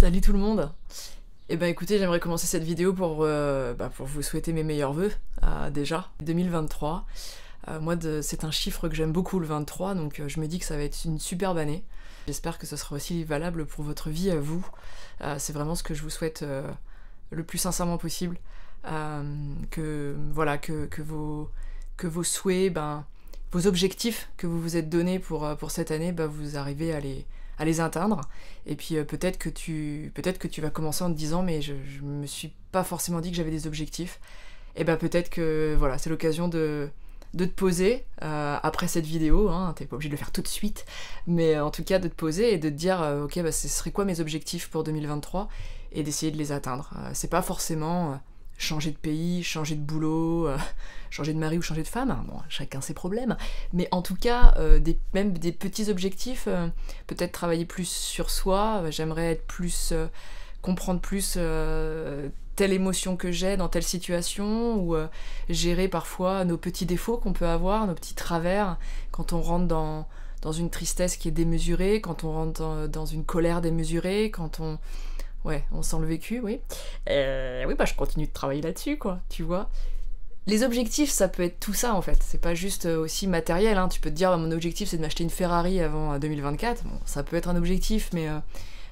Salut tout le monde. Eh ben écoutez, j'aimerais commencer cette vidéo pour vous souhaiter mes meilleurs vœux, déjà, 2023. C'est un chiffre que j'aime beaucoup, le 23, donc je me dis que ça va être une superbe année. J'espère que ce sera aussi valable pour votre vie à vous. C'est vraiment ce que je vous souhaite le plus sincèrement possible. Que vos souhaits, vos objectifs que vous vous êtes donnés pour cette année, vous arrivez à les atteindre. Et puis peut-être que tu vas commencer en te disant mais je me suis pas forcément dit que j'avais des objectifs. Et peut-être que voilà, c'est l'occasion de te poser après cette vidéo, hein, t'es pas obligé de le faire tout de suite, mais en tout cas de te poser et de te dire ok, ce serait quoi mes objectifs pour 2023 et d'essayer de les atteindre. C'est pas forcément changer de pays, changer de boulot, changer de mari ou changer de femme, bon, chacun ses problèmes, mais en tout cas, même des petits objectifs, peut-être travailler plus sur soi, j'aimerais être plus, comprendre plus telle émotion que j'ai dans telle situation, ou gérer parfois nos petits défauts qu'on peut avoir, nos petits travers, quand on rentre dans une tristesse qui est démesurée, quand on rentre dans une colère démesurée, quand on... Ouais, on sent le vécu, oui. Oui, je continue de travailler là-dessus, quoi, tu vois. Les objectifs, ça peut être tout ça, en fait. C'est pas juste aussi matériel, hein. Tu peux te dire, mon objectif, c'est de m'acheter une Ferrari avant 2024. Bon, ça peut être un objectif, mais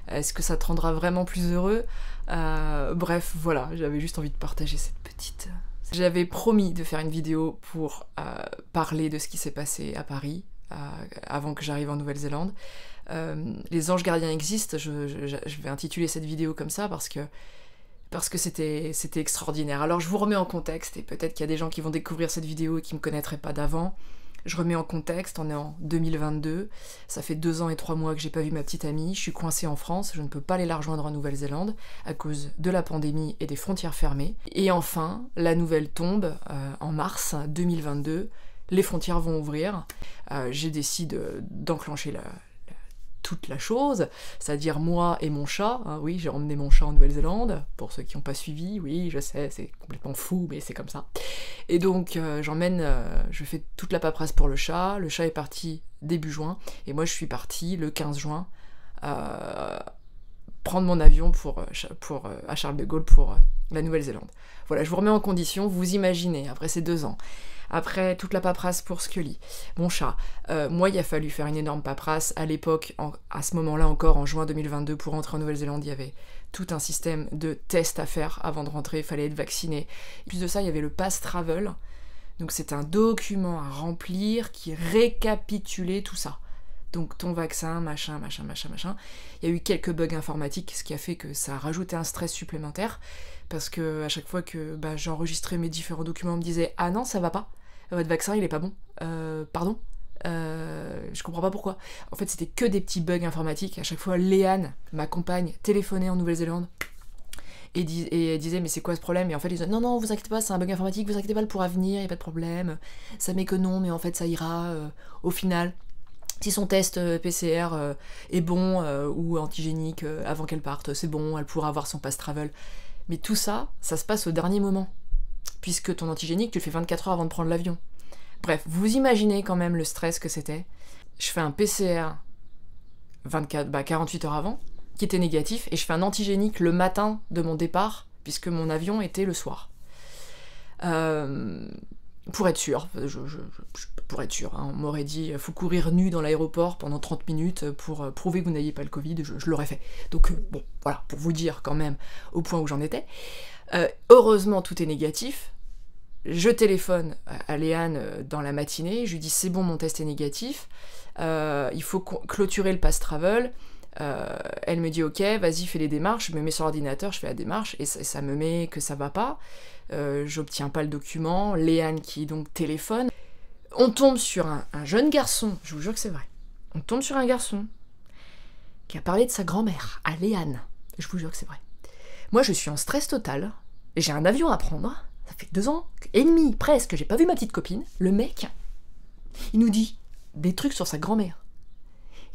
est-ce que ça te rendra vraiment plus heureux? Bref, voilà, j'avais juste envie de partager cette petite... J'avais promis de faire une vidéo pour parler de ce qui s'est passé à Paris, avant que j'arrive en Nouvelle-Zélande. Les anges gardiens existent, je vais intituler cette vidéo comme ça parce que c'était extraordinaire. Alors je vous remets en contexte, et peut-être qu'il y a des gens qui vont découvrir cette vidéo et qui me connaîtraient pas d'avant. Je remets en contexte, on est en 2022, ça fait 2 ans et 3 mois que j'ai pas vu ma petite amie, je suis coincée en France, je ne peux pas aller la rejoindre en Nouvelle-Zélande à cause de la pandémie et des frontières fermées. Et enfin, la nouvelle tombe en mars 2022, les frontières vont ouvrir, j'ai décidé d'enclencher toute la chose, c'est-à-dire moi et mon chat, hein, oui, j'ai emmené mon chat en Nouvelle-Zélande, pour ceux qui n'ont pas suivi, oui, je sais, c'est complètement fou, mais c'est comme ça. Et donc, je fais toute la paperasse pour le chat est parti début juin, et moi je suis partie le 15 juin, prendre mon avion à Charles de Gaulle pour la Nouvelle-Zélande. Voilà, je vous remets en condition, vous imaginez, après ces 2 ans, après toute la paperasse pour Scully, mon chat, moi il a fallu faire une énorme paperasse, à l'époque, à ce moment-là encore, en juin 2022, pour rentrer en Nouvelle-Zélande, il y avait tout un système de tests à faire avant de rentrer, il fallait être vacciné. Et plus de ça, il y avait le Pass Travel, donc c'est un document à remplir qui récapitulait tout ça. Donc ton vaccin, machin. Il y a eu quelques bugs informatiques, ce qui a fait que ça a rajouté un stress supplémentaire, parce que à chaque fois que j'enregistrais mes différents documents, on me disait « Ah non, ça va pas, votre vaccin il est pas bon, pardon, je comprends pas pourquoi ». En fait c'était que des petits bugs informatiques. À chaque fois Léane, ma compagne, téléphonait en Nouvelle-Zélande, et elle disait mais c'est quoi ce problème, et en fait ils disaient non vous inquiétez pas, c'est un bug informatique, vous inquiétez pas, elle pourra venir, y a pas de problème, ça met que non, mais en fait ça ira au final. Si son test PCR est bon ou antigénique avant qu'elle parte, c'est bon, elle pourra avoir son pass travel. Mais tout ça, ça se passe au dernier moment, puisque ton antigénique, tu le fais 24 heures avant de prendre l'avion. Bref, vous imaginez quand même le stress que c'était. Je fais un PCR 48 heures avant, qui était négatif, et je fais un antigénique le matin de mon départ, puisque mon avion était le soir. Pour être sûr, hein, on m'aurait dit faut courir nu dans l'aéroport pendant 30 minutes pour prouver que vous n'aviez pas le Covid, je l'aurais fait. Donc bon, voilà, pour vous dire quand même au point où j'en étais. Heureusement, tout est négatif. Je téléphone à Léane dans la matinée, je lui dis c'est bon, mon test est négatif, il faut clôturer le pass travel. Elle me dit ok, vas-y, fais les démarches, je me mets sur l'ordinateur, je fais la démarche, et ça me met que ça va pas. J'obtiens pas le document, Léane qui donc téléphone. On tombe sur un jeune garçon, je vous jure que c'est vrai, on tombe sur un garçon qui a parlé de sa grand-mère à Léane, je vous jure que c'est vrai. Moi je suis en stress total, j'ai un avion à prendre, ça fait 2 ans et demi presque, j'ai pas vu ma petite copine, le mec, il nous dit des trucs sur sa grand-mère.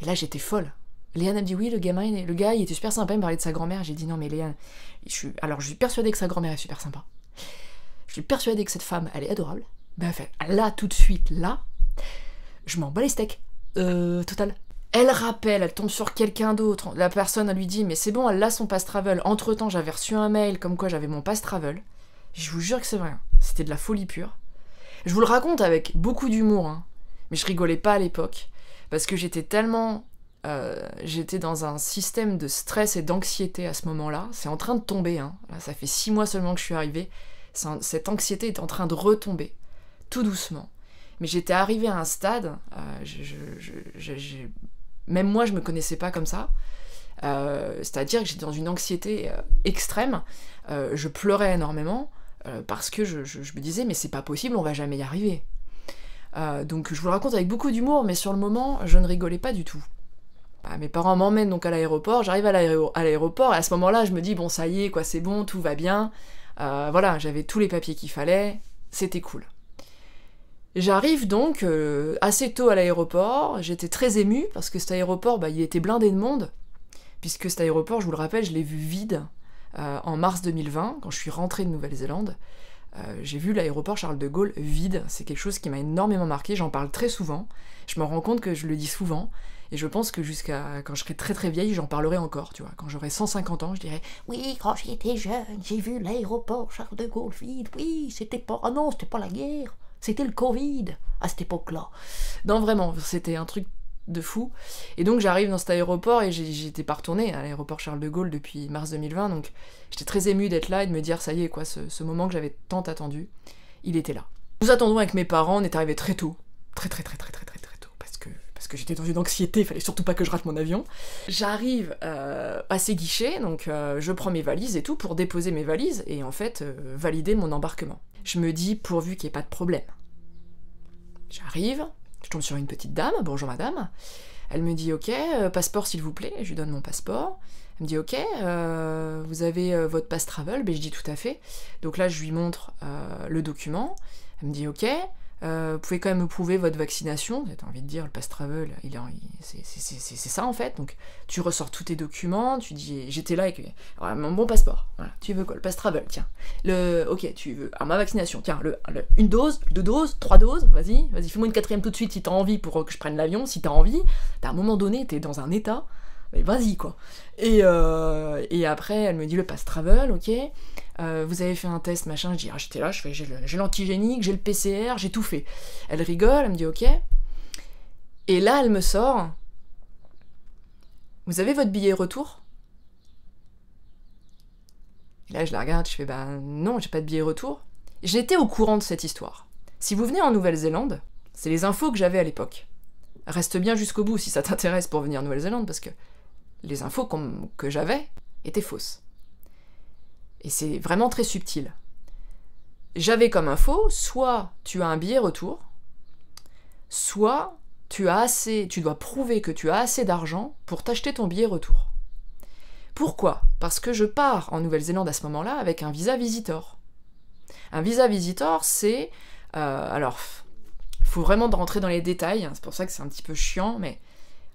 Et là j'étais folle. Léane elle me dit oui, le gars il était super sympa, il me parlait de sa grand-mère. J'ai dit non mais Léane, je suis persuadée que sa grand-mère est super sympa. Je suis persuadée que cette femme elle est adorable. Ben fait, là tout de suite, là, je m'en bats les steaks. Total. Elle rappelle, elle tombe sur quelqu'un d'autre. La personne, elle lui dit, mais c'est bon, elle a son pass travel. Entre-temps, j'avais reçu un mail comme quoi j'avais mon pass travel. Je vous jure que c'est vrai. C'était de la folie pure. Je vous le raconte avec beaucoup d'humour, hein. Mais je rigolais pas à l'époque. Parce que j'étais tellement... j'étais dans un système de stress et d'anxiété à ce moment-là. C'est en train de tomber, hein. Là, ça fait 6 mois seulement que je suis arrivée. Cette anxiété est en train de retomber. Tout doucement. Mais j'étais arrivée à un stade... Même moi, je me connaissais pas comme ça. C'est-à-dire que j'étais dans une anxiété extrême. Je pleurais énormément parce que je me disais, mais c'est pas possible, on va jamais y arriver. Donc je vous le raconte avec beaucoup d'humour, mais sur le moment, je ne rigolais pas du tout. Mes parents m'emmènent donc à l'aéroport, j'arrive à l'aéroport, et à ce moment-là, je me dis, bon, ça y est, quoi, c'est bon, tout va bien. Voilà, j'avais tous les papiers qu'il fallait, c'était cool. J'arrive donc assez tôt à l'aéroport, j'étais très émue, parce que cet aéroport, il était blindé de monde, puisque cet aéroport, je vous le rappelle, je l'ai vu vide en mars 2020, quand je suis rentrée de Nouvelle-Zélande. J'ai vu l'aéroport Charles de Gaulle vide, c'est quelque chose qui m'a énormément marqué, j'en parle très souvent, je me rends compte que je le dis souvent, et je pense que jusqu'à quand je serai très très vieille, j'en parlerai encore, tu vois. Quand j'aurai 150 ans, je dirai « Oui, quand j'étais jeune, j'ai vu l'aéroport Charles de Gaulle vide, oui, c'était pas... Ah non, c'était pas la guerre, c'était le Covid, à cette époque-là. » Non, vraiment, c'était un truc de fou. Et donc j'arrive dans cet aéroport, et j'étais pas retournée à l'aéroport Charles de Gaulle depuis mars 2020, donc j'étais très émue d'être là et de me dire, ça y est, quoi, ce moment que j'avais tant attendu, il était là. Nous attendons avec mes parents, on est arrivés très tôt, très tôt, parce que j'étais dans une anxiété, il fallait surtout pas que je rate mon avion. J'arrive à ces guichets, donc je prends mes valises et tout pour déposer mes valises, et en fait, valider mon embarquement. Je me dis, pourvu qu'il n'y ait pas de problème. J'arrive, je tombe sur une petite dame, bonjour madame, elle me dit, ok, passeport s'il vous plaît, je lui donne mon passeport. Elle me dit, ok, vous avez votre pass travel, je dis tout à fait. Donc là, je lui montre le document. Elle me dit, ok, vous pouvez quand même me prouver votre vaccination. T'as envie de dire, le pass travel, c'est ça en fait. Donc tu ressors tous tes documents, tu dis, j'étais là avec mon bon passeport. Voilà. Tu veux quoi? Le pass travel, tiens. Ok, tu veux. Alors ma vaccination, tiens, une dose, 2 doses, 3 doses, vas-y, fais-moi une 4e tout de suite si t'as envie pour que je prenne l'avion, si t'as envie. À un moment donné, t'es dans un état. Mais vas-y quoi. Et après elle me dit le pass travel, ok, vous avez fait un test machin, je dis j'étais là, j'ai l'antigénique, j'ai le PCR, j'ai tout fait. Elle rigole, elle me dit ok, et là elle me sort, vous avez votre billet retour? Et là je la regarde, je fais non, j'ai pas de billet retour. J'étais au courant de cette histoire. Si vous venez en Nouvelle-Zélande, c'est les infos que j'avais à l'époque. Reste bien jusqu'au bout si ça t'intéresse pour venir en Nouvelle-Zélande, parce que les infos que j'avais étaient fausses. Et c'est vraiment très subtil. J'avais comme info, soit tu as un billet retour, soit tu dois prouver que tu as assez d'argent pour t'acheter ton billet retour. Pourquoi? Parce que je pars en Nouvelle-Zélande à ce moment-là avec un visa visitor. Un visa visitor, c'est... alors, faut vraiment rentrer dans les détails, c'est pour ça que c'est un petit peu chiant, mais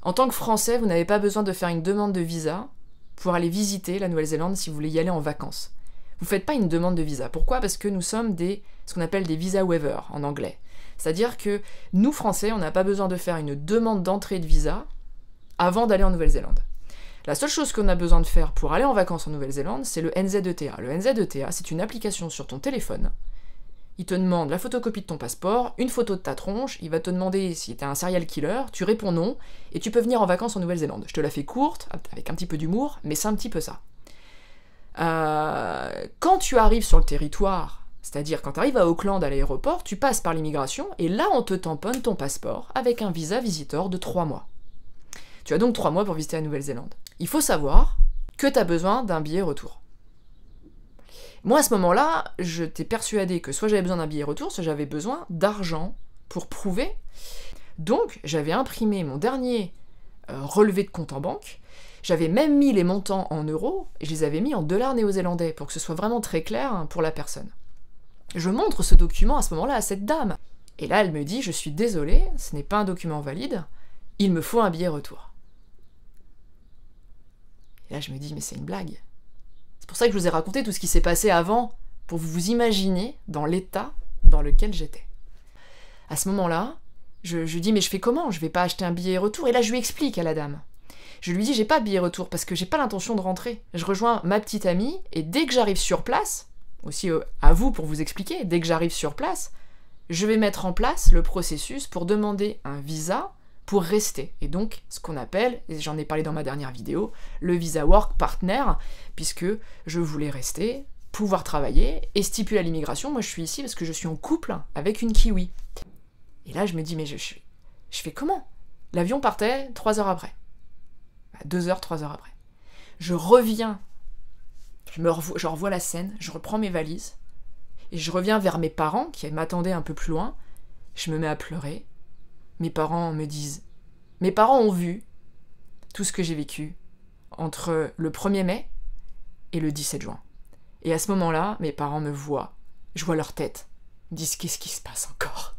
en tant que Français, vous n'avez pas besoin de faire une demande de visa pour aller visiter la Nouvelle-Zélande si vous voulez y aller en vacances. Vous ne faites pas une demande de visa. Pourquoi? Parce que nous sommes ce qu'on appelle des visa waivers en anglais. C'est-à-dire que nous, Français, on n'a pas besoin de faire une demande d'entrée de visa avant d'aller en Nouvelle-Zélande. La seule chose qu'on a besoin de faire pour aller en vacances en Nouvelle-Zélande, c'est le NZETA. Le NZETA, c'est une application sur ton téléphone. Il te demande la photocopie de ton passeport, une photo de ta tronche, il va te demander si t'es un serial killer, tu réponds non, et tu peux venir en vacances en Nouvelle-Zélande. Je te la fais courte, avec un petit peu d'humour, mais c'est un petit peu ça. Quand tu arrives sur le territoire, c'est-à-dire quand tu arrives à Auckland à l'aéroport, tu passes par l'immigration, et là on te tamponne ton passeport avec un visa visitor de 3 mois. Tu as donc 3 mois pour visiter la Nouvelle-Zélande. Il faut savoir que tu as besoin d'un billet retour. Moi, à ce moment-là, j'étais persuadée que soit j'avais besoin d'un billet retour, soit j'avais besoin d'argent pour prouver. Donc, j'avais imprimé mon dernier relevé de compte en banque, j'avais même mis les montants en euros, et je les avais mis en dollars néo-zélandais, pour que ce soit vraiment très clair pour la personne. Je montre ce document à ce moment-là à cette dame. Et là, elle me dit, je suis désolée, ce n'est pas un document valide, il me faut un billet retour. Et là, je me dis, mais c'est une blague. C'est pour ça que je vous ai raconté tout ce qui s'est passé avant, pour vous imaginer dans l'état dans lequel j'étais. À ce moment-là, Je lui dis, mais je fais comment? Je vais pas acheter un billet retour. Et là, je lui explique à la dame. Je lui dis, j'ai pas de billet retour parce que j'ai pas l'intention de rentrer. Je rejoins ma petite amie et dès que j'arrive sur place, aussi à vous pour vous expliquer, dès que j'arrive sur place, je vais mettre en place le processus pour demander un visa pour rester. Et donc, ce qu'on appelle, et j'en ai parlé dans ma dernière vidéo, le visa work partner, puisque je voulais rester, pouvoir travailler et stipuler à l'immigration, moi je suis ici parce que je suis en couple avec une kiwi. Et là, je me dis, mais je fais comment? L'avion partait 3 heures après. 2 heures, 3 heures après. Je reviens, je revois la scène, je reprends mes valises, et je reviens vers mes parents, qui m'attendaient un peu plus loin, je me mets à pleurer. Mes parents me disent... Mes parents ont vu tout ce que j'ai vécu entre le 1er mai et le 17 juin. Et à ce moment-là, mes parents me voient, je vois leur tête, ils me disent, qu'est-ce qui se passe encore?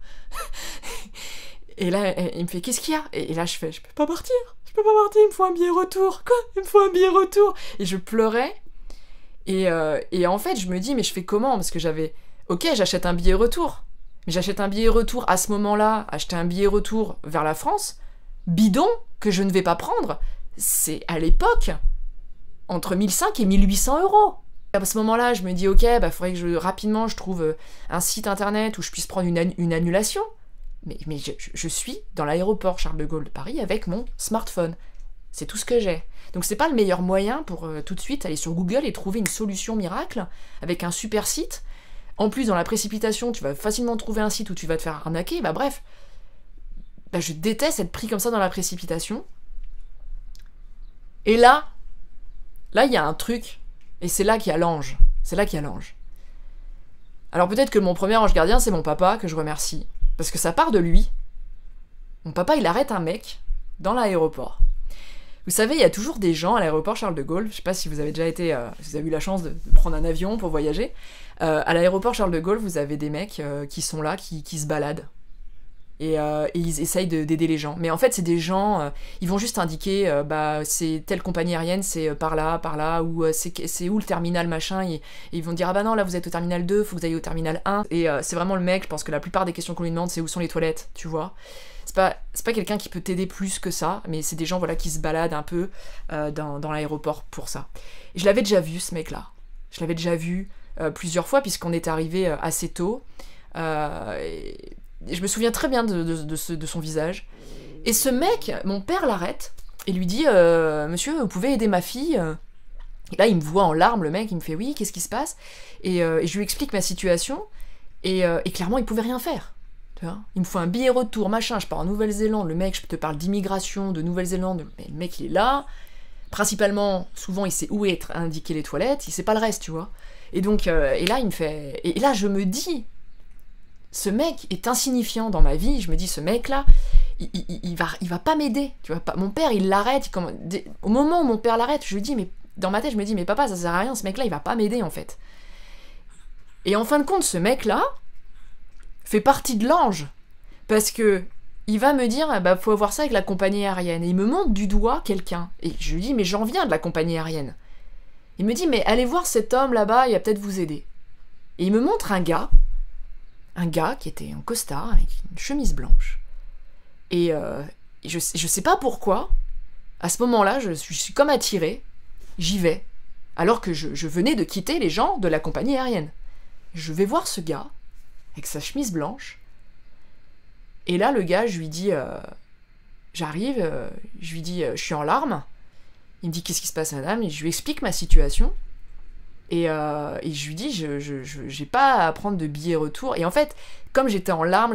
Et là, il me fait, qu'est-ce qu'il y a? Et là, je fais, je peux pas partir, il me faut un billet retour. Quoi? Il me faut un billet retour. Et je pleurais. Et en fait, je me dis, mais je fais comment? Parce que j'avais, ok, j'achète un billet retour. Mais j'achète un billet retour à ce moment-là, acheter un billet retour vers la France, bidon, que je ne vais pas prendre, c'est à l'époque entre 1500 et 1800 euros. À ce moment-là, je me dis, ok, bah faudrait que rapidement je trouve un site internet où je puisse prendre une annulation. Mais je suis dans l'aéroport Charles de Gaulle de Paris avec mon smartphone. C'est tout ce que j'ai. Donc c'est pas le meilleur moyen pour tout de suite aller sur Google et trouver une solution miracle avec un super site. En plus, dans la précipitation, tu vas facilement trouver un site où tu vas te faire arnaquer. Bah bref, bah, je déteste être pris comme ça dans la précipitation. Et là, il y a un truc, et c'est là qu'il y a l'ange. C'est là qu'il y a l'ange. Alors peut-être que mon premier ange gardien, c'est mon papa, que je remercie. Parce que ça part de lui. Mon papa, il arrête un mec dans l'aéroport. Vous savez, il y a toujours des gens à l'aéroport Charles de Gaulle, je sais pas si vous avez déjà été, si vous avez eu la chance de prendre un avion pour voyager, à l'aéroport Charles de Gaulle, vous avez des mecs qui sont là, qui se baladent. Et ils essayent d'aider les gens. Mais en fait, c'est des gens, ils vont juste indiquer, bah, c'est telle compagnie aérienne, c'est par là, ou c'est où le terminal machin, et ils vont dire, ah bah non, là vous êtes au terminal 2, faut que vous ayez au terminal 1. Et c'est vraiment le mec, je pense que la plupart des questions qu'on lui demande, c'est où sont les toilettes, tu vois. C'est pas quelqu'un qui peut t'aider plus que ça, mais c'est des gens voilà, qui se baladent un peu dans l'aéroport pour ça. Et je l'avais déjà vu, ce mec-là. Je l'avais déjà vu plusieurs fois, puisqu'on est arrivé assez tôt. Et je me souviens très bien de son visage. Et ce mec, mon père l'arrête et lui dit monsieur, vous pouvez aider ma fille? Et là, il me voit en larmes, le mec, il me fait oui, qu'est-ce qui se passe? Et je lui explique ma situation, et clairement, il pouvait rien faire. Tu vois, il me faut un billet retour, machin, je pars en Nouvelle-Zélande, le mec, je te parle d'immigration, de Nouvelle-Zélande, mais le mec, il est là. Principalement, souvent, il sait où est indiqué les toilettes, il sait pas le reste, tu vois. Et donc, et là, il me fait... Et là, je me dis... Ce mec est insignifiant dans ma vie, je me dis, ce mec-là, il va pas m'aider, tu vois. Mon père, il l'arrête, au moment où mon père l'arrête, je lui dis, mais dans ma tête, je me dis, mais papa, ça sert à rien, ce mec-là, il va pas m'aider, en fait. Et en fin de compte, ce mec-là fait partie de l'ange, parce que il va me dire, bah, faut voir ça avec la compagnie aérienne, et il me montre du doigt quelqu'un, et je lui dis, mais j'en viens de la compagnie aérienne. Il me dit, mais allez voir cet homme là-bas, il va peut-être vous aider. Et il me montre un gars qui était en costard, avec une chemise blanche. Et je sais pas pourquoi, à ce moment-là, je suis comme attirée, j'y vais, alors que je venais de quitter les gens de la compagnie aérienne. Je vais voir ce gars, avec sa chemise blanche, et là, le gars, je lui dis, j'arrive, je lui dis, je suis en larmes, il me dit, qu'est-ce qui se passe, madame? Et je lui explique ma situation, et je lui dis, j'ai pas à prendre de billet retour. Et en fait, comme j'étais en larmes,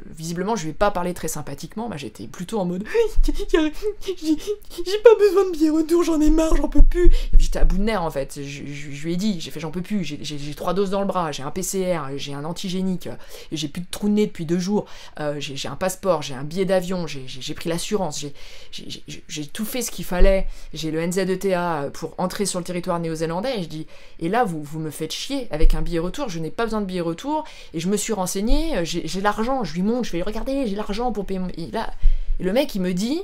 visiblement, je vais pas parler très sympathiquement. Bah, j'étais plutôt en mode, j'ai pas besoin de billet retour, j'en ai marre, j'en peux plus. Et puis j'étais à bout de nerfs en fait. Je lui ai dit, j'ai fait, j'en peux plus. J'ai 3 doses dans le bras, j'ai un PCR, j'ai un antigénique, j'ai plus de trou de nez depuis 2 jours. J'ai un passeport, j'ai un billet d'avion, j'ai pris l'assurance, j'ai tout fait ce qu'il fallait. J'ai le NZETA pour entrer sur le territoire néo-zélandais. Et je dis, et là vous me faites chier avec un billet retour. Je n'ai pas besoin de billet retour. Et je me suis renseigné, j'ai l'argent, je lui montre, je fais regardez, j'ai l'argent pour payer mon... Et le mec il me dit,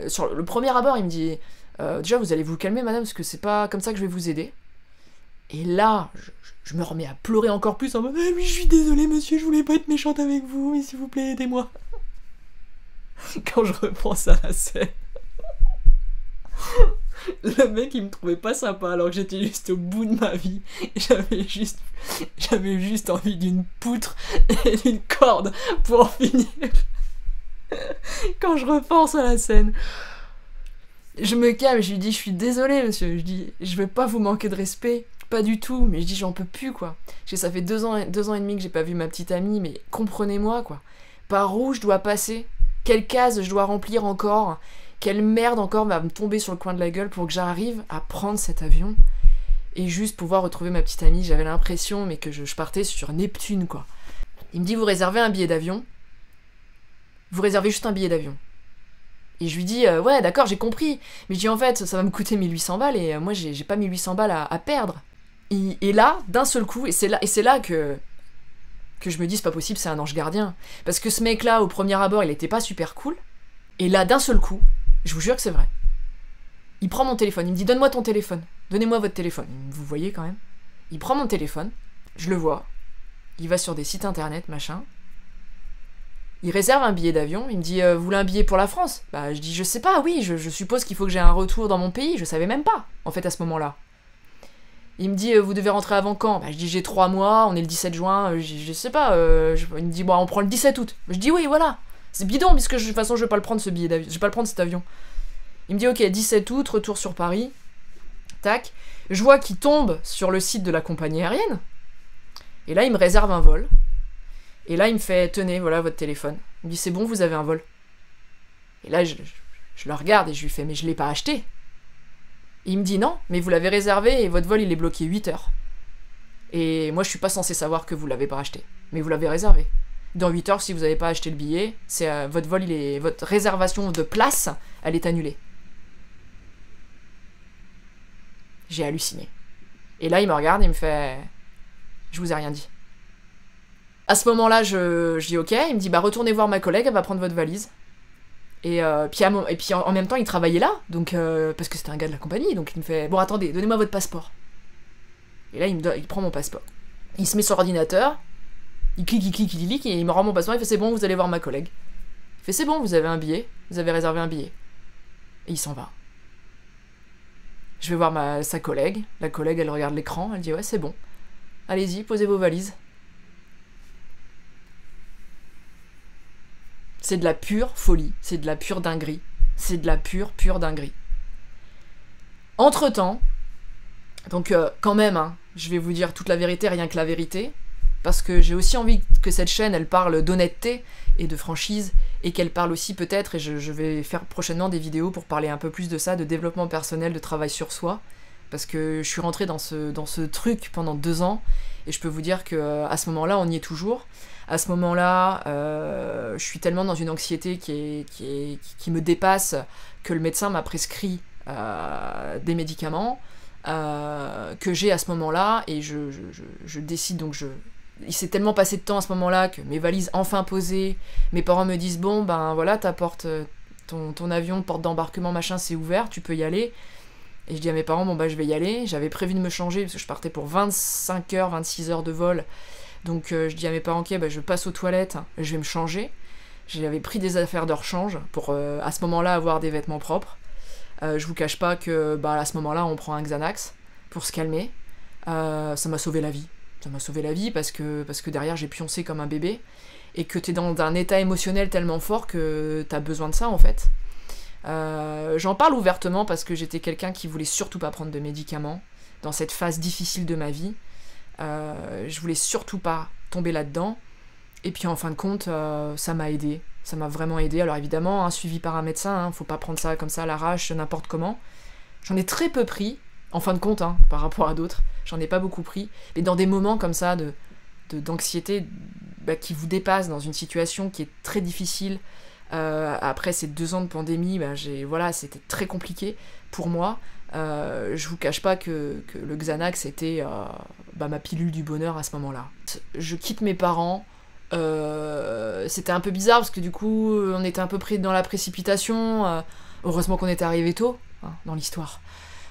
sur le premier abord il me dit, déjà vous allez vous calmer madame, parce que c'est pas comme ça que je vais vous aider. Et là, je me remets à pleurer encore plus en mode ah oui, je suis désolée monsieur, je voulais pas être méchante avec vous, mais s'il vous plaît, aidez-moi. Quand je repense à la scène, le mec il me trouvait pas sympa alors que j'étais juste au bout de ma vie. J'avais juste envie d'une poutre et d'une corde pour finir. Quand je repense à la scène, je me calme, je lui dis je suis désolée monsieur, je dis je veux pas vous manquer de respect, pas du tout, mais je dis j'en peux plus quoi. Ça fait 2 ans et demi que j'ai pas vu ma petite amie, mais comprenez-moi quoi. Par où je dois passer? Quelle case je dois remplir encore? Quelle merde encore va me tomber sur le coin de la gueule pour que j'arrive à prendre cet avion et juste pouvoir retrouver ma petite amie? J'avais l'impression mais que je partais sur Neptune quoi. Il me dit vous réservez un billet d'avion? Vous réservez juste un billet d'avion. Et je lui dis ouais d'accord j'ai compris, mais je dis en fait ça va me coûter 1800 balles et moi j'ai pas 1800 balles à perdre. Et là d'un seul coup, et c'est là que je me dis c'est pas possible, c'est un ange gardien, parce que ce mec là au premier abord il était pas super cool, et là d'un seul coup, je vous jure que c'est vrai, il prend mon téléphone, il me dit donne-moi ton téléphone, donnez-moi votre téléphone, vous voyez quand même, il prend mon téléphone, je le vois, il va sur des sites internet machin. Il réserve un billet d'avion, il me dit vous voulez un billet pour la France? Bah je dis je sais pas, oui, je suppose qu'il faut que j'ai un retour dans mon pays, je savais même pas, en fait à ce moment-là. Il me dit vous devez rentrer avant quand? Bah je dis j'ai 3 mois, on est le 17 juin, je sais pas, il me dit bon on prend le 17 août. Je dis oui voilà, c'est bidon puisque de toute façon je vais pas le prendre ce billet d'avion, je vais pas le prendre cet avion. Il me dit ok 17 août, retour sur Paris, tac, je vois qu'il tombe sur le site de la compagnie aérienne, et là il me réserve un vol. Et là, il me fait « Tenez, voilà votre téléphone. » Il me dit « C'est bon, vous avez un vol. » Et là, je le regarde et je lui fais « Mais je l'ai pas acheté. » Et il me dit « Non, mais vous l'avez réservé et votre vol, il est bloqué 8 heures. Et moi, je suis pas censé savoir que vous l'avez pas acheté. Mais vous l'avez réservé. Dans 8 heures, si vous n'avez pas acheté le billet, c'est votre vol, votre réservation de place, elle est annulée. » J'ai halluciné. Et là, il me regarde et il me fait « Je vous ai rien dit. » À ce moment-là, je dis ok, il me dit bah retournez voir ma collègue, elle va prendre votre valise. Et puis en même temps, il travaillait là, donc parce que c'était un gars de la compagnie, donc il me fait bon attendez, donnez-moi votre passeport. Et là, il prend mon passeport. Il se met sur l'ordinateur, il clique, et il me rend mon passeport, il fait c'est bon, vous allez voir ma collègue. Il fait c'est bon, vous avez un billet, vous avez réservé un billet. Et il s'en va. Je vais voir sa collègue, la collègue elle regarde l'écran, elle dit ouais c'est bon, allez-y, posez vos valises. C'est de la pure folie, c'est de la pure dinguerie, c'est de la pure dinguerie. Entre-temps, donc quand même, hein, je vais vous dire toute la vérité, rien que la vérité, parce que j'ai aussi envie que cette chaîne, elle parle d'honnêteté et de franchise, et qu'elle parle aussi peut-être, et je vais faire prochainement des vidéos pour parler un peu plus de ça, de développement personnel, de travail sur soi, parce que je suis rentrée dans ce truc pendant 2 ans, et je peux vous dire que à ce moment-là, on y est toujours. À ce moment-là, je suis tellement dans une anxiété qui me dépasse que le médecin m'a prescrit des médicaments que j'ai à ce moment-là, et je décide donc il s'est tellement passé de temps à ce moment-là que mes valises enfin posées, mes parents me disent bon ben voilà ta porte, ton avion, porte d'embarquement machin c'est ouvert, tu peux y aller. Et je dis à mes parents bon bah je vais y aller, j'avais prévu de me changer parce que je partais pour 25 heures, 26 heures de vol. Donc je dis à mes parents ok bah je passe aux toilettes, je vais me changer. J'avais pris des affaires de rechange pour à ce moment-là avoir des vêtements propres. Je vous cache pas que bah à ce moment-là on prend un Xanax pour se calmer. Ça m'a sauvé la vie. Ça m'a sauvé la vie parce que derrière j'ai pioncé comme un bébé et que t'es dans un état émotionnel tellement fort que t'as besoin de ça en fait. J'en parle ouvertement parce que j'étais quelqu'un qui voulait surtout pas prendre de médicaments dans cette phase difficile de ma vie. Je voulais surtout pas tomber là-dedans. Et puis en fin de compte, ça m'a aidé. Ça m'a vraiment aidé. Alors évidemment, suivi par un médecin, faut pas prendre ça comme ça à l'arrache, n'importe comment. J'en ai très peu pris, en fin de compte, par rapport à d'autres. J'en ai pas beaucoup pris. Mais dans des moments comme ça d'anxiété qui vous dépassent dans une situation qui est très difficile, après ces 2 ans de pandémie, c'était très compliqué pour moi. Je vous cache pas que le Xanax était ma pilule du bonheur à ce moment-là. Je quitte mes parents. C'était un peu bizarre parce que du coup on était un peu pris dans la précipitation. Heureusement qu'on était arrivé tôt dans l'histoire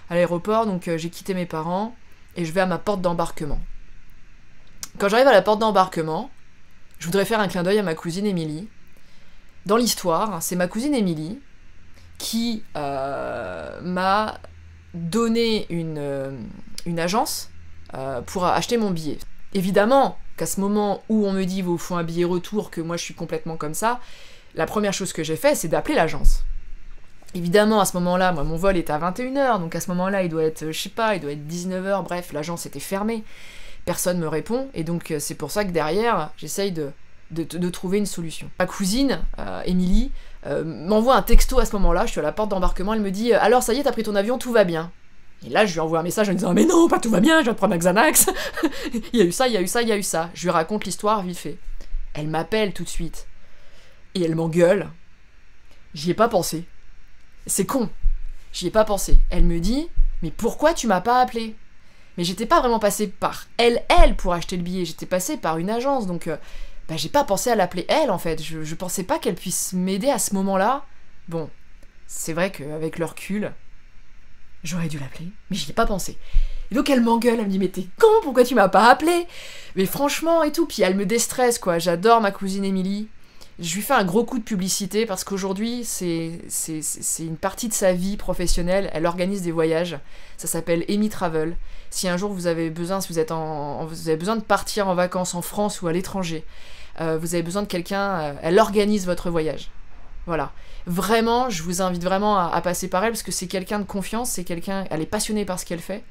à l'aéroport, donc j'ai quitté mes parents. et je vais à ma porte d'embarquement. Quand j'arrive à la porte d'embarquement, je voudrais faire un clin d'œil à ma cousine Émilie. Dans l'histoire, c'est ma cousine Émilie qui m'a donné une agence pour acheter mon billet. Évidemment qu'à ce moment où on me dit « vous faut un billet retour », que moi je suis complètement comme ça, la première chose que j'ai fait, c'est d'appeler l'agence. Évidemment, à ce moment-là, moi, mon vol était à 21h, donc à ce moment-là, il doit être, je sais pas, il doit être 19h, bref, l'agence était fermée. Personne me répond, et donc c'est pour ça que derrière, j'essaye de trouver une solution. Ma cousine, Émilie, m'envoie un texto à ce moment-là, je suis à la porte d'embarquement, elle me dit « alors ça y est, t'as pris ton avion, tout va bien ». Et là, je lui envoie un message en disant « mais non, pas tout va bien, je viens de prendre un Xanax, il y a eu ça, il y a eu ça, il y a eu ça ». Je lui raconte l'histoire vite fait. Elle m'appelle tout de suite, et elle m'engueule. J'y ai pas pensé. C'est con. J'y ai pas pensé. Elle me dit « mais pourquoi tu m'as pas appelé ?» Mais j'étais pas vraiment passée par elle pour acheter le billet, j'étais passée par une agence, donc j'ai pas pensé à l'appeler elle en fait, je pensais pas qu'elle puisse m'aider à ce moment-là. Bon, c'est vrai qu'avec le recul, j'aurais dû l'appeler, mais j'y ai pas pensé. Et donc elle m'engueule, elle me dit « mais t'es con, pourquoi tu m'as pas appelé ?» Mais franchement et tout, puis elle me déstresse quoi, j'adore ma cousine Émilie. Je lui fais un gros coup de publicité parce qu'aujourd'hui, c'est une partie de sa vie professionnelle. Elle organise des voyages. Ça s'appelle Amy Travel. Si un jour vous avez besoin, si vous avez besoin de partir en vacances en France ou à l'étranger, vous avez besoin de quelqu'un, elle organise votre voyage. Voilà. Vraiment, je vous invite vraiment à passer par elle parce que c'est quelqu'un de confiance, elle est passionnée par ce qu'elle fait.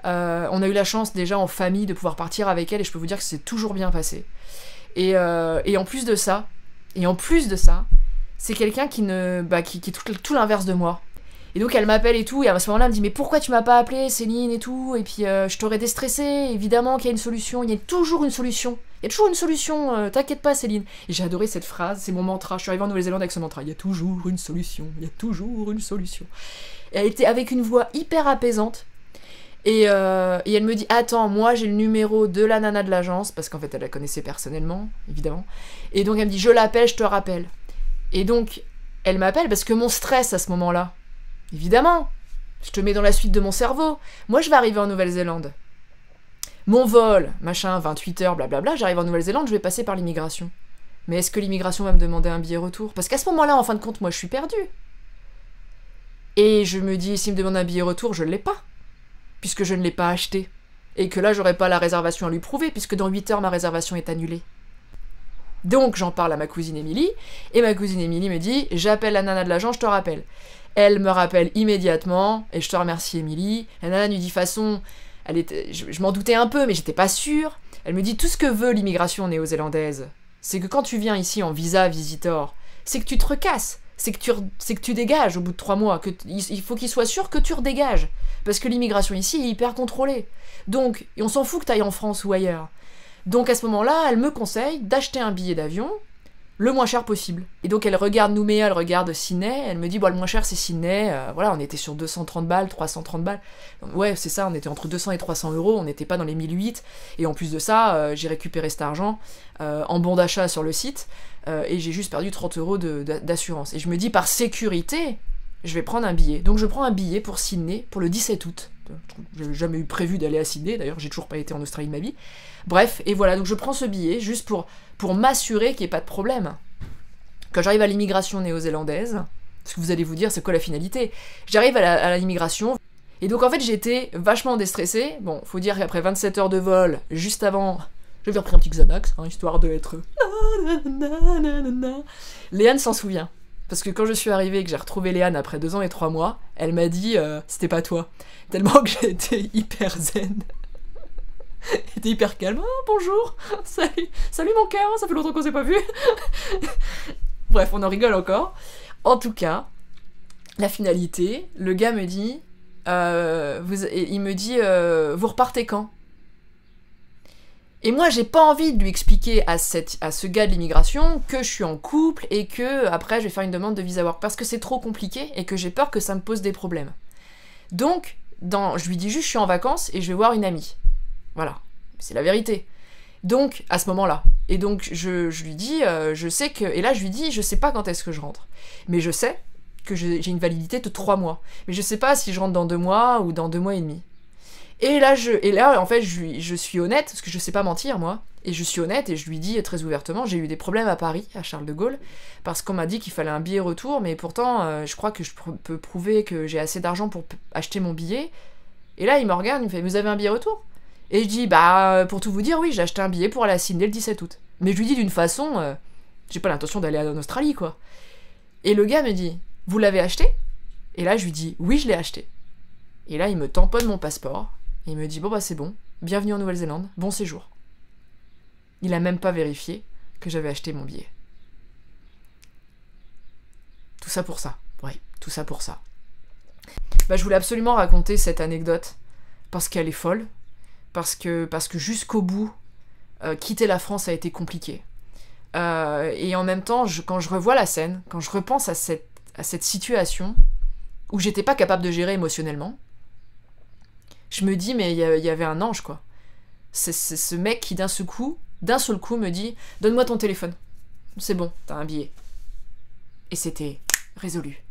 On a eu la chance déjà en famille de pouvoir partir avec elle et je peux vous dire que c'est toujours bien passé. Et en plus de ça, c'est quelqu'un qui est tout l'inverse de moi. Et donc elle m'appelle et tout, et à ce moment-là elle me dit « mais pourquoi tu m'as pas appelé Céline et tout ?» Et puis je t'aurais déstressé, évidemment qu'il y a une solution, il y a toujours une solution. Il y a toujours une solution, t'inquiète pas Céline. Et j'ai adoré cette phrase, c'est mon mantra, je suis arrivée en Nouvelle-Zélande avec ce mantra, il y a toujours une solution, il y a toujours une solution. Et elle était avec une voix hyper apaisante, et elle me dit « attends, moi j'ai le numéro de la nana de l'agence », parce qu'en fait elle la connaissait personnellement, évidemment. Et donc elle me dit « je l'appelle, je te rappelle ». Et donc elle m'appelle parce que mon stress à ce moment-là, évidemment, je te mets dans la suite de mon cerveau. Moi je vais arriver en Nouvelle-Zélande. Mon vol, machin, 28 heures, blablabla, j'arrive en Nouvelle-Zélande, je vais passer par l'immigration. Mais est-ce que l'immigration va me demander un billet retour? Parce qu'à ce moment-là, en fin de compte, moi je suis perdue. Et je me dis, s'il me demande un billet retour, je ne l'ai pas. Puisque je ne l'ai pas acheté. Et que là, j'aurais pas la réservation à lui prouver, puisque dans 8 heures, ma réservation est annulée. Donc, j'en parle à ma cousine Émilie, et ma cousine Émilie me dit « j'appelle la nana de l'agence, je te rappelle ». Elle me rappelle immédiatement, et je te remercie Émilie. La nana lui dit « façon, je m'en doutais un peu, mais j'étais pas sûre ». Elle me dit « tout ce que veut l'immigration néo-zélandaise, c'est que quand tu viens ici en visa visitor, c'est que tu te recasses. C'est que tu dégages au bout de 3 mois, il faut qu'il soit sûr que tu redégages. Parce que l'immigration ici est hyper contrôlée. Donc, et on s'en fout que tu ailles en France ou ailleurs. Donc à ce moment-là, elle me conseille d'acheter un billet d'avion le moins cher possible. Et donc elle regarde Nouméa, elle regarde Sydney, elle me dit bon, le moins cher c'est Sydney, voilà, on était sur 230 balles, 330 balles. Ouais, c'est ça, on était entre 200 et 300 euros, on n'était pas dans les 1008. Et en plus de ça, j'ai récupéré cet argent en bon d'achat sur le site et j'ai juste perdu 30 euros d'assurance. Et je me dis par sécurité, je vais prendre un billet. Donc je prends un billet pour Sydney pour le 17 août. J'avais jamais eu prévu d'aller à Sydney, d'ailleurs j'ai toujours pas été en Australie de ma vie. Bref, et voilà, donc je prends ce billet juste pour m'assurer qu'il n'y ait pas de problème. Quand j'arrive à l'immigration néo-zélandaise, parce que vous allez vous dire, c'est quoi la finalité? J'arrive à l'immigration, et donc en fait j'étais vachement déstressée. Bon, faut dire qu'après 27 heures de vol, juste avant, j'avais repris un petit Xanax, histoire de être... Léane s'en souvient. Parce que quand je suis arrivée et que j'ai retrouvé Léane après 2 ans et 3 mois, elle m'a dit c'était pas toi. Tellement que j'ai été hyper zen. J'étais hyper calme. Oh, bonjour, salut mon cœur, ça fait longtemps qu'on s'est pas vu. Bref, on en rigole encore. En tout cas, la finalité, le gars me dit, vous repartez quand? Et moi, j'ai pas envie de lui expliquer à ce gars de l'immigration que je suis en couple et que après je vais faire une demande de visa work parce que c'est trop compliqué et que j'ai peur que ça me pose des problèmes. Donc, je lui dis juste je suis en vacances et je vais voir une amie. Voilà, c'est la vérité. Donc, à ce moment-là. Et donc, je lui dis, je sais que... Et là, je lui dis, je sais pas quand est-ce que je rentre. Mais je sais que j'ai une validité de 3 mois. Mais je sais pas si je rentre dans 2 mois ou dans 2 mois et demi. Et là, en fait, je suis honnête, parce que je sais pas mentir, moi. Et je suis honnête, et je lui dis très ouvertement, j'ai eu des problèmes à Paris, à Charles de Gaulle, parce qu'on m'a dit qu'il fallait un billet retour, mais pourtant, je crois que je peux prouver que j'ai assez d'argent pour acheter mon billet. Et là, il me regarde, il me fait, vous avez un billet retour? Et je dis, bah, pour tout vous dire, oui, j'ai acheté un billet pour aller à Sydney le 17 août. Mais je lui dis d'une façon, j'ai pas l'intention d'aller en Australie, quoi. Et le gars me dit, vous l'avez acheté? Et là, je lui dis, oui, je l'ai acheté. Et là, il me tamponne mon passeport, et il me dit, bon, bah, c'est bon, bienvenue en Nouvelle-Zélande, bon séjour. Il a même pas vérifié que j'avais acheté mon billet. Tout ça pour ça. Oui, tout ça pour ça. Bah, je voulais absolument raconter cette anecdote, parce qu'elle est folle, parce que jusqu'au bout, quitter la France a été compliqué. Et en même temps, quand je revois la scène, quand je repense à cette situation, où j'étais pas capable de gérer émotionnellement, je me dis, mais il y avait un ange, quoi. C'est ce mec qui, d'un seul coup, me dit « Donne-moi ton téléphone. C'est bon, t'as un billet. » Et c'était résolu.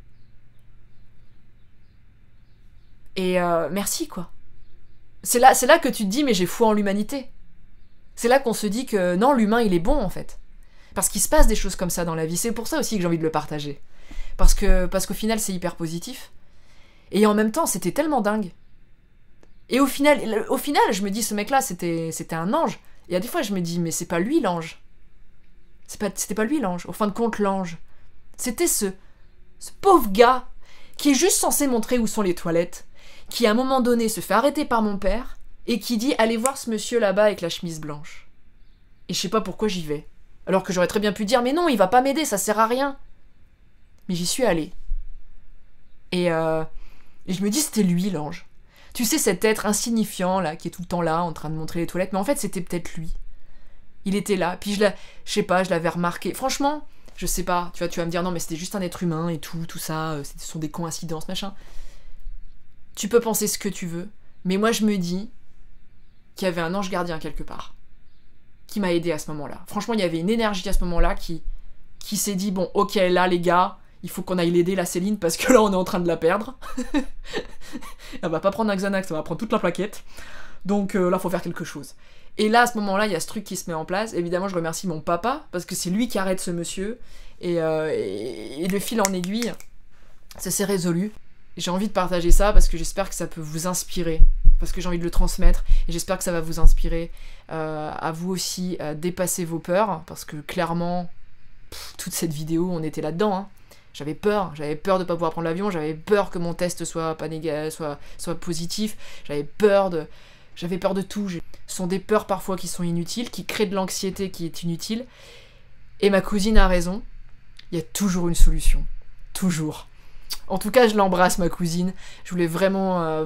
Et merci, quoi. C'est là que tu te dis « Mais j'ai foi en l'humanité. » C'est là qu'on se dit que non, l'humain, il est bon, en fait. Parce qu'il se passe des choses comme ça dans la vie. C'est pour ça aussi que j'ai envie de le partager. Parce qu'au final, c'est hyper positif. Et en même temps, c'était tellement dingue. Et au final, je me dis, ce mec-là, c'était un ange. Et à des fois, je me dis, mais c'est pas lui l'ange. C'était pas lui l'ange. Au fin de compte, l'ange, c'était ce pauvre gars qui est juste censé montrer où sont les toilettes, qui à un moment donné se fait arrêter par mon père et qui dit, allez voir ce monsieur là-bas avec la chemise blanche. Et je sais pas pourquoi j'y vais. Alors que j'aurais très bien pu dire, mais non, il va pas m'aider, ça sert à rien. Mais j'y suis allée. Et je me dis, c'était lui l'ange. Tu sais, cet être insignifiant, là, qui est tout le temps là, en train de montrer les toilettes, mais en fait, c'était peut-être lui. Il était là, puis je l'avais remarqué. Franchement, je sais pas, tu vas me dire, non, mais c'était juste un être humain et tout ça, ce sont des coïncidences, machin. Tu peux penser ce que tu veux, mais moi, je me dis qu'il y avait un ange gardien quelque part, qui m'a aidé à ce moment-là. Franchement, il y avait une énergie à ce moment-là qui s'est dit, bon, ok, là, les gars, il faut qu'on aille l'aider, la Céline, parce que là, on est en train de la perdre. Elle va pas prendre un Xanax, elle va prendre toute la plaquette. Donc là, faut faire quelque chose. Et là, à ce moment-là, il y a ce truc qui se met en place. Évidemment, je remercie mon papa, parce que c'est lui qui arrête ce monsieur. Et le fil en aiguille, ça s'est résolu. J'ai envie de partager ça, parce que j'espère que ça peut vous inspirer. Parce que j'ai envie de le transmettre. Et j'espère que ça va vous inspirer à vous aussi dépasser vos peurs. Parce que clairement, toute cette vidéo, on était là-dedans, hein. J'avais peur de pas pouvoir prendre l'avion, j'avais peur que mon test soit positif, j'avais peur de tout. Ce sont des peurs parfois qui sont inutiles, qui créent de l'anxiété qui est inutile. Et ma cousine a raison, il y a toujours une solution. Toujours. En tout cas, je l'embrasse, ma cousine. Je voulais vraiment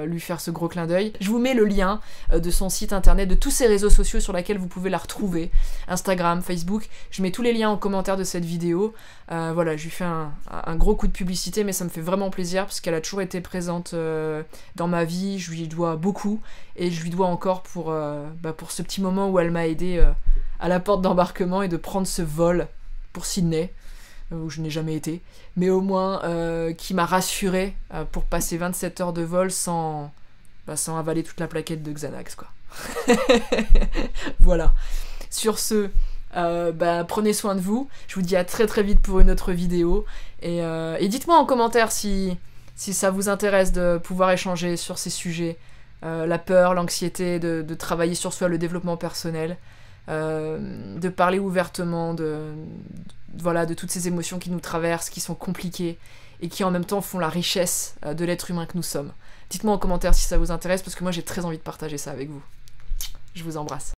lui faire ce gros clin d'œil. Je vous mets le lien de son site internet, de tous ses réseaux sociaux sur lesquels vous pouvez la retrouver. Instagram, Facebook. Je mets tous les liens en commentaire de cette vidéo. Voilà, je lui fais un gros coup de publicité, mais ça me fait vraiment plaisir parce qu'elle a toujours été présente dans ma vie. Je lui dois beaucoup et je lui dois encore pour ce petit moment où elle m'a aidé à la porte d'embarquement et de prendre ce vol pour Sydney, où je n'ai jamais été, mais au moins qui m'a rassuré pour passer 27 heures de vol sans avaler toute la plaquette de Xanax, quoi. Voilà. Sur ce, prenez soin de vous. Je vous dis à très très vite pour une autre vidéo. Et dites-moi en commentaire si ça vous intéresse de pouvoir échanger sur ces sujets. La peur, l'anxiété, de travailler sur soi, le développement personnel. De parler ouvertement de toutes ces émotions qui nous traversent, qui sont compliquées et qui en même temps font la richesse de l'être humain que nous sommes. Dites-moi en commentaire si ça vous intéresse parce que moi j'ai très envie de partager ça avec vous. Je vous embrasse.